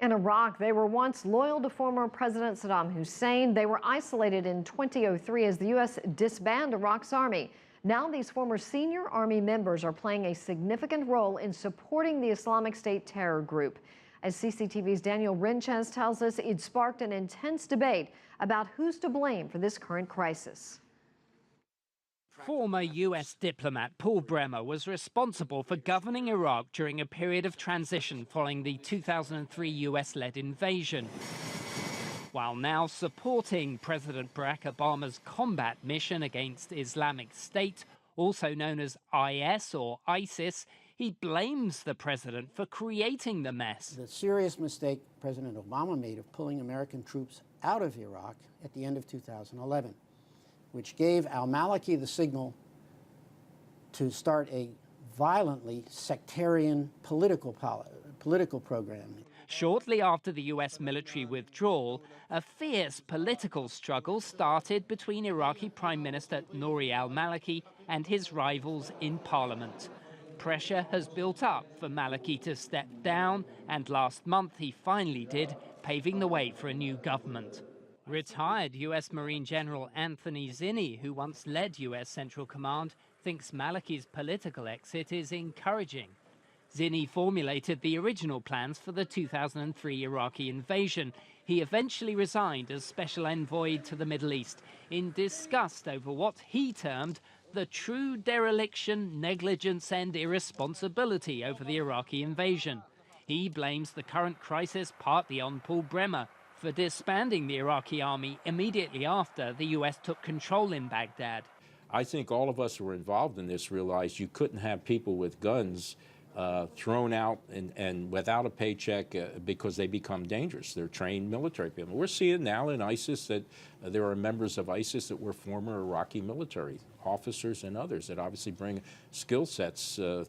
In Iraq, they were once loyal to former President Saddam Hussein. They were isolated in 2003 as the U.S. disbanded Iraq's army. Now these former senior army members are playing a significant role in supporting the Islamic State terror group. As CCTV's Daniel Ryntjes tells us, it sparked an intense debate about who's to blame for this current crisis. Former U.S. diplomat Paul Bremer was responsible for governing Iraq during a period of transition following the 2003 U.S.-led invasion, while now supporting President Barack Obama's combat mission against Islamic State, also known as IS or ISIS. He blames the president for creating the mess. The serious mistake President Obama made of pulling American troops out of Iraq at the end of 2011. Which gave al-Maliki the signal to start a violently sectarian political program. Shortly after the U.S. military withdrawal, a fierce political struggle started between Iraqi Prime Minister Nouri al-Maliki and his rivals in parliament. Pressure has built up for Maliki to step down, and last month he finally did, paving the way for a new government. Retired U.S. Marine General Anthony Zinni, who once led U.S. Central Command, thinks Maliki's political exit is encouraging. Zinni formulated the original plans for the 2003 Iraqi invasion. He eventually resigned as special envoy to the Middle East in disgust over what he termed the true dereliction, negligence and irresponsibility over the Iraqi invasion. He blames the current crisis partly on Paul Bremer for disbanding the Iraqi army immediately after the U.S. took control in Baghdad. I think all of us who were involved in this realized you couldn't have people with guns thrown out and without a paycheck because they become dangerous. They're trained military people. We're seeing now in ISIS that there are members of ISIS that were former Iraqi military officers and others that obviously bring skill sets to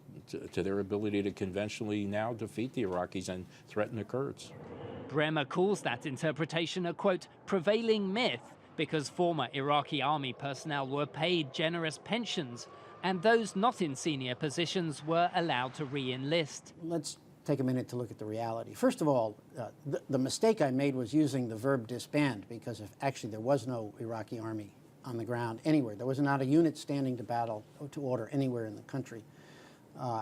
their ability to conventionally now defeat the Iraqis and threaten the Kurds. Bremer calls that interpretation a, quote, prevailing myth because former Iraqi army personnel were paid generous pensions and those not in senior positions were allowed to re-enlist. Let's take a minute to look at the reality. First of all, the mistake I made was using the verb disband because actually there was no Iraqi army on the ground anywhere. There was not a unit standing to battle to order anywhere in the country,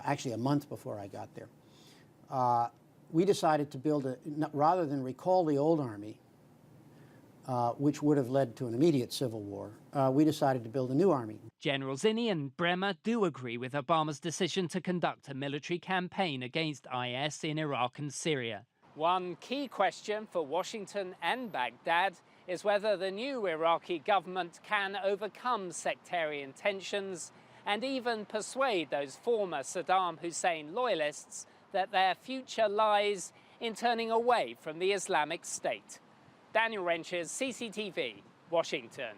actually a month before I got there. We decided to build rather than recall the old army, which would have led to an immediate civil war, we decided to build a new army. General Zinni and Bremer do agree with Obama's decision to conduct a military campaign against IS in Iraq and Syria. One key question for Washington and Baghdad is whether the new Iraqi government can overcome sectarian tensions and even persuade those former Saddam Hussein loyalists that their future lies in turning away from the Islamic State. Daniel Ryntjes, CCTV, Washington.